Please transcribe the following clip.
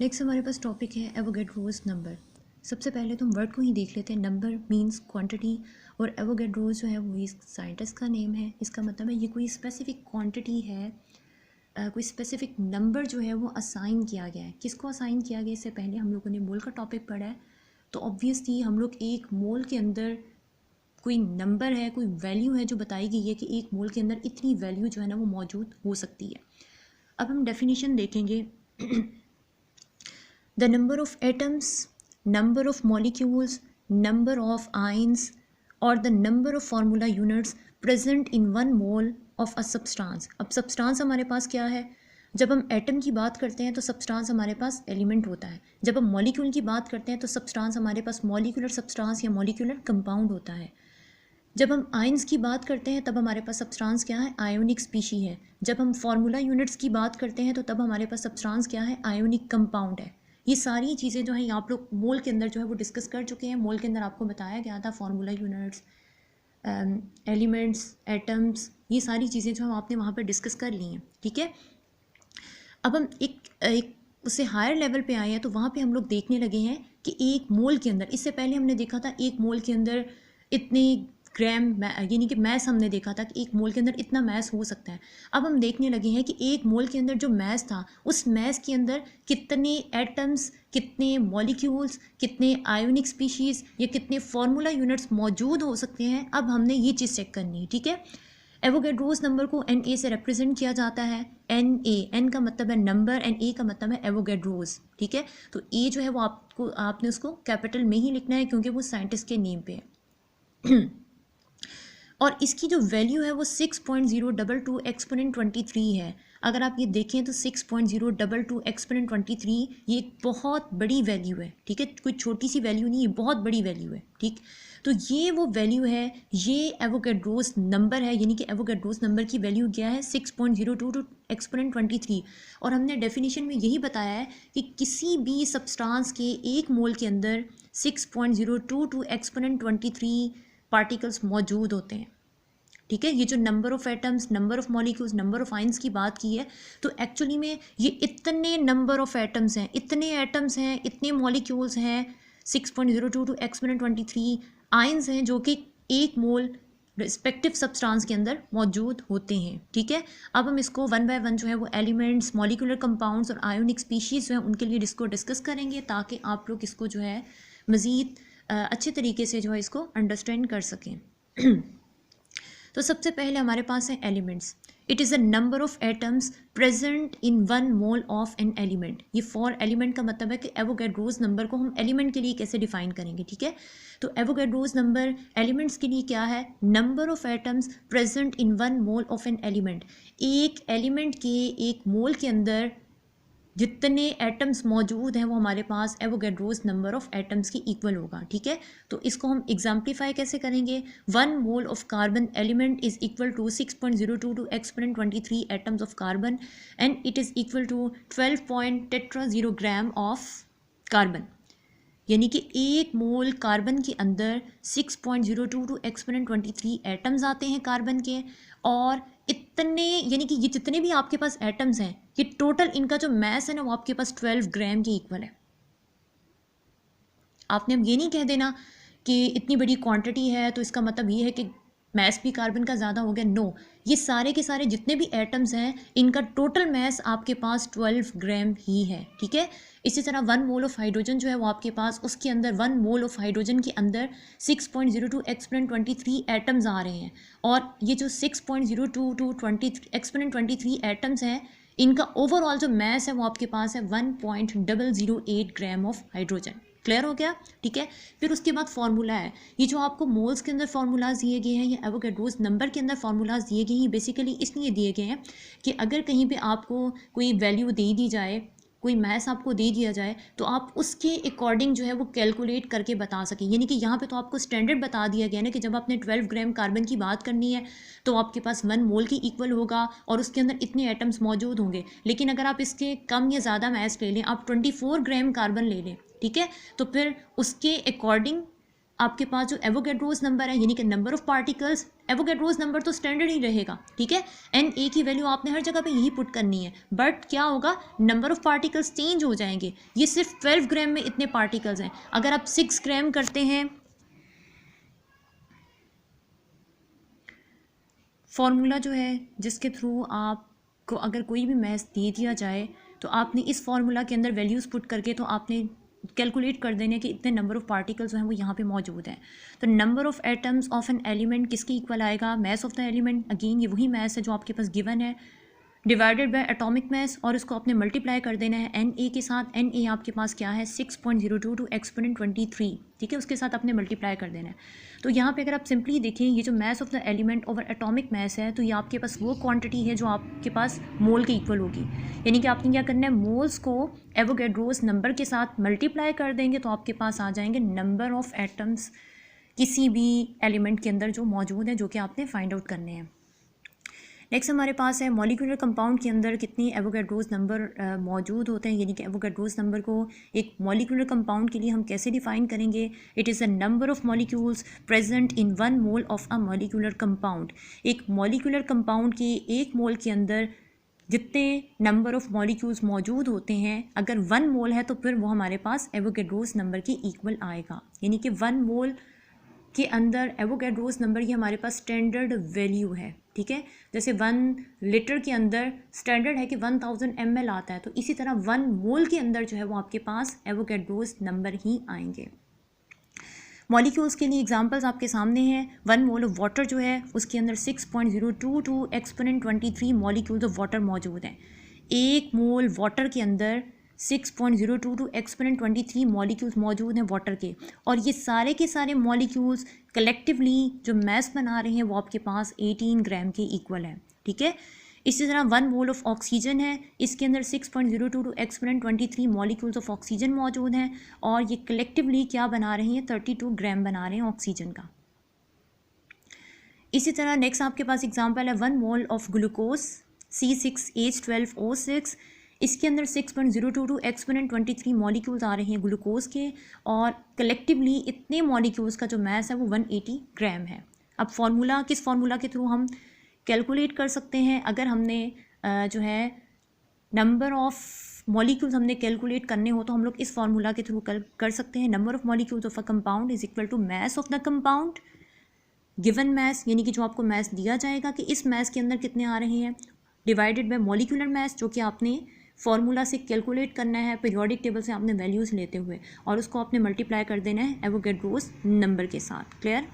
Next हमारे पास topic है Avogadro's number. सबसे पहले तो हम वर्ड को ही देख लेते हैं। नंबर मींस क्वांटिटी और एवोगैड्रोस जो है वो इस साइंटिस्ट का नेम है। इसका मतलब है ये कोई स्पेसिफिक क्वांटिटी है, कोई स्पेसिफिक नंबर जो है वो असाइन किया गया है। किसको असाइन किया गया? इससे पहले हम लोगों ने मोल का टॉपिक पढ़ा है, तो ऑब्वियसली हम लोग एक मोल के अंदर कोई नंबर है, कोई वैल्यू है जो बताई गई है कि एक मोल के अंदर इतनी वैल्यू जो है ना वो मौजूद हो सकती है। अब हम डेफिनेशन देखेंगे। The number of atoms, number of molecules, number of ions or the number of formula units present in one mole of a substance। अब substance हमारे पास क्या है? जब हम एटम की बात करते हैं तो सब्सटेंस हमारे पास एलिमेंट होता है। जब हम मॉलिक्यूल की बात करते हैं तो सब्सटेंस हमारे पास मॉलिक्यूलर सब्सटेंस या मॉलिक्यूलर कंपाउंड होता है। जब हम आयंस की बात करते हैं तब हमारे पास सब्सटेंस क्या है? आयोनिक स्पीशी है। जब हम फार्मूला यूनिट्स की बात करते हैं तो तब हमारे पास सब्सटेंस क्या है? आयोनिक कंपाउंड है। ये सारी चीज़ें जो हैं आप लोग मोल के अंदर जो है वो डिस्कस कर चुके हैं। मोल के अंदर आपको बताया गया था फार्मूला यूनिट्स, एलिमेंट्स, एटम्स, ये सारी चीज़ें जो हम आपने वहाँ पर डिस्कस कर ली हैं। ठीक है, अब हम एक उससे हायर लेवल पे आए हैं तो वहाँ पे हम लोग देखने लगे हैं कि एक मोल के अंदर, इससे पहले हमने देखा था एक मोल के अंदर इतने ग्राम, यानी कि मैस हमने देखा था कि एक मोल के अंदर इतना मैस हो सकता है। अब हम देखने लगे हैं कि एक मोल के अंदर जो मैस था उस मैस के अंदर कितने एटम्स, कितने मॉलिक्यूल्स, कितने आयोनिक स्पीशीज़ या कितने फार्मूला यूनिट्स मौजूद हो सकते हैं। अब हमने ये चीज़ चेक करनी है। ठीक है, एवोगैड्रोस नंबर को Na से रिप्रेजेंट किया जाता है। एन का मतलब है नंबर, ए का मतलब है एवोगैड्रोस। ठीक है, तो ए जो है वो आपने उसको कैपिटल में ही लिखना है क्योंकि वो साइंटिस्ट के नेम पे है। और इसकी जो वैल्यू है वो 6.022 एक्सपोनेंट 23 है। अगर आप ये देखें तो 6.022 एक्सपोनेंट 23 ये एक बहुत बड़ी वैल्यू है। ठीक है, कोई छोटी सी वैल्यू नहीं, ये बहुत बड़ी वैल्यू है। ठीक, तो ये वो वैल्यू है, ये एवोगैड्रोस नंबर है, यानी कि एवोगैड्रोस नंबर की वैल्यू क्या है? 6.022 एक्सपोनेंट 23। और हमने डेफिनेशन में यही बताया है कि किसी भी सब्सटेंस के एक मोल के अंदर 6.022 एक्सपोनेंट 23 पार्टिकल्स मौजूद होते हैं। ठीक है, ये जो number of atoms, number of molecules, number of ions की बात की है तो एक्चुअली में ये इतने नंबर ऑफ एटम्स हैं, इतने एटम्स हैं, इतने मॉलिक्यूल्स हैं, 6.022 एक्सपोनेंट 23 आयंस हैं जो कि एक मोल रिस्पेक्टिव सब्सटेंस के अंदर मौजूद होते हैं। ठीक है, अब हम इसको वन बाय वन जो है वो एलिमेंट्स, मॉलिक्यूलर कंपाउंड्स और आयोनिक स्पीशीज़ जो है उनके लिए इसको डिस्कस करेंगे ताकि आप लोग इसको जो है मज़ीद अच्छे तरीके से जो है इसको अंडरस्टैंड कर सकें। तो सबसे पहले हमारे पास है elements. It is a number of atoms present in one mole of an element. ये फॉर एलिमेंट का मतलब है कि एवोगैड्रोस नंबर को हम एलिमेंट के लिए कैसे डिफाइन करेंगे। ठीक है, तो एवोगैड्रोस नंबर एलिमेंट्स के लिए क्या है? Number of atoms present in one mole of an element. एक एलिमेंट के एक मोल के अंदर जितने एटम्स मौजूद हैं वो हमारे पास एवोगैड्रोस नंबर ऑफ एटम्स की इक्वल होगा। ठीक है, तो इसको हम एग्जाम्प्लीफाई कैसे करेंगे? One mole of carbon element is equal to 6.022 exponent 23 atoms of carbon and it is equal to 12.0 gram of carbon. यानी कि एक मोल कार्बन के अंदर 6.022 एक्सपोनेंट 23 एटम्स आते हैं कार्बन के, और इतने, यानी कि ये जितने भी आपके पास एटम्स हैं ये टोटल इनका जो मैस है ना वो आपके पास 12 ग्राम के इक्वल है। आपने अब ये नहीं कह देना कि इतनी बड़ी क्वांटिटी है तो इसका मतलब ये है कि मैस भी कार्बन का ज़्यादा हो गया। नो, ये सारे के सारे जितने भी एटम्स हैं इनका टोटल मैस आपके पास 12 ग्राम ही है। ठीक है, इसी तरह वन मोल ऑफ हाइड्रोजन जो है वो आपके पास, उसके अंदर वन मोल ऑफ हाइड्रोजन के अंदर 6.02 एक्सपोनेंट 23 एटम्स आ रहे हैं, और ये जो 6.022 एक्सपोनेंट 23 एटम्स हैं इनका ओवरऑल जो मैस है वो आपके पास है 1.008 ग्राम ऑफ हाइड्रोजन। क्लियर हो गया? ठीक है, फिर उसके बाद फार्मूला है। ये जो आपको मोल्स के अंदर फार्मूलाज दिए गए हैं या एवोगैड्रोस नंबर के अंदर फार्मूलाज दिए गए हैं, बेसिकली इसलिए दिए गए हैं कि अगर कहीं पे आपको कोई वैल्यू दे दी जाए, कोई मैस आपको दे दिया जाए तो आप उसके अकॉर्डिंग जो है वो कैलकुलेट करके बता सकें। यानी कि यहाँ पे तो आपको स्टैंडर्ड बता दिया गया ना कि जब आपने 12 ग्राम कार्बन की बात करनी है तो आपके पास 1 मोल की इक्वल होगा और उसके अंदर इतने एटम्स मौजूद होंगे। लेकिन अगर आप इसके कम या ज़्यादा मैस ले लें, आप 24 ग्राम कार्बन ले लें, ठीक है, तो फिर उसके अकॉर्डिंग आपके पास जो एवोगैड्रोस नंबर है यानी कि number of particles, Avogadro's number तो स्टैंडर्ड ही रहेगा, ठीक है, Na की वैल्यू आपने हर जगह पे यही पुट करनी है, बट क्या होगा, नंबर ऑफ पार्टिकल्स चेंज हो जाएंगे। ये सिर्फ 12 ग्राम में इतने पार्टिकल्स हैं, अगर आप 6 ग्राम करते हैं, फॉर्मूला जो है जिसके थ्रू आपको अगर कोई भी मैथ दे दिया जाए तो आपने इस फार्मूला के अंदर वैल्यूज़ पुट करके तो आपने कैलकुलेट कर देने कि इतने नंबर ऑफ पार्टिकल्स जो हैं वो यहाँ पे मौजूद हैं। तो number of atoms of an element किसके इक्वल आएगा, मास ऑफ द एलिमेंट, अगेन ये वही मास है जो आपके पास गिवन है, डिवाइडेड बाय एटॉमिक मास, और इसको आपने मल्टीप्लाई कर देना है Na के साथ। Na आपके पास क्या है 6.022 एक्सपोनेंट 23, ठीक है, उसके साथ आपने मल्टीप्लाई कर देना है। तो यहाँ पे अगर आप सिंपली देखें ये जो मास of the element over atomic mass है तो ये आपके पास वो क्वांटिटी है जो आपके पास मोल के इक्वल होगी, यानी कि आपने क्या करना है, मोल्स को एवोगैड्रोस नंबर के साथ मल्टीप्लाई कर देंगे तो आपके पास आ जाएंगे नंबर ऑफ एटम्स किसी भी एलिमेंट के अंदर जो मौजूद है, जो कि आपने फाइंड आउट करने हैं। नेक्स्ट हमारे पास है मॉलिक्यूलर कंपाउंड के अंदर कितनी एवोगैड्रोस नंबर मौजूद होते हैं, यानी कि एवोगैड्रोस नंबर को एक मॉलिक्यूलर कंपाउंड के लिए हम कैसे डिफाइन करेंगे। It is a number of molecules present in 1 mole of a molecular compound. एक मॉलिक्यूलर कंपाउंड के 1 मोल के अंदर जितने नंबर ऑफ मॉलिक्यूल्स मौजूद होते हैं, अगर 1 मोल है तो फिर वो हमारे पास एवोगैड्रोस नंबर के इक्वल आएगा, यानी कि 1 मोल के अंदर एवोगैड्रोस नंबर की हमारे पास स्टैंडर्ड वैल्यू है, ठीक है। जैसे 1 लीटर के अंदर स्टैंडर्ड है कि 1000 ml आता है, तो इसी तरह 1 मोल के अंदर जो है वो आपके पास एवोगैड्रोस नंबर ही आएंगे। मॉलिक्यूल्स के लिए एग्जांपल्स आपके सामने हैं। 1 मोल ऑफ वाटर जो है उसके अंदर 6.022 एक्सपोनेंट 23 मॉलिक्यूल्स ऑफ वाटर मौजूद हैं। 1 मोल वाटर के अंदर 6.022 एक्सपोनेंट 23 मॉलिक्यूल्स मौजूद हैं वाटर के, और ये सारे के सारे मॉलिक्यूल्स कलेक्टिवली जो मैस बना रहे हैं वो आपके पास 18 ग्राम के इक्वल है, ठीक है। इसी तरह 1 मोल ऑफ ऑक्सीजन है, इसके अंदर 6.022 एक्सपोनेंट 23 मॉलिक्यूल्स ऑफ ऑक्सीजन मौजूद हैं, और ये कलेक्टिवली क्या बना रहे हैं, 32 ग्राम बना रहे हैं ऑक्सीजन का। इसी तरह नेक्स्ट आपके पास एग्जांपल है 1 मोल ऑफ ग्लूकोज C6H12O6, इसके अंदर 6.022 एक्सपोनेंट 23 मॉलिक्यूल्स आ रहे हैं ग्लूकोज के, और कलेक्टिवली इतने मॉलिक्यूल्स का जो मास है वो 180 ग्राम है। अब फार्मूला, किस फार्मूला के थ्रू हम कैलकुलेट कर सकते हैं, अगर हमने जो है नंबर ऑफ मॉलिक्यूल्स हमने कैलकुलेट करने हो तो हम लोग इस फार्मूला के थ्रू कर सकते हैं। Number of molecules of a compound is equal to mass of the compound given mass, यानी कि जो आपको मास दिया जाएगा कि इस मास के अंदर कितने आ रहे हैं, डिवाइडेड बाय मॉलिक्यूलर मास, जो कि आपने फार्मूला से कैलकुलेट करना है, पीरियोडिक टेबल से आपने वैल्यूज़ लेते हुए, और उसको आपने मल्टीप्लाई कर देना है एवोगैड्रोस नंबर के साथ। क्लियर।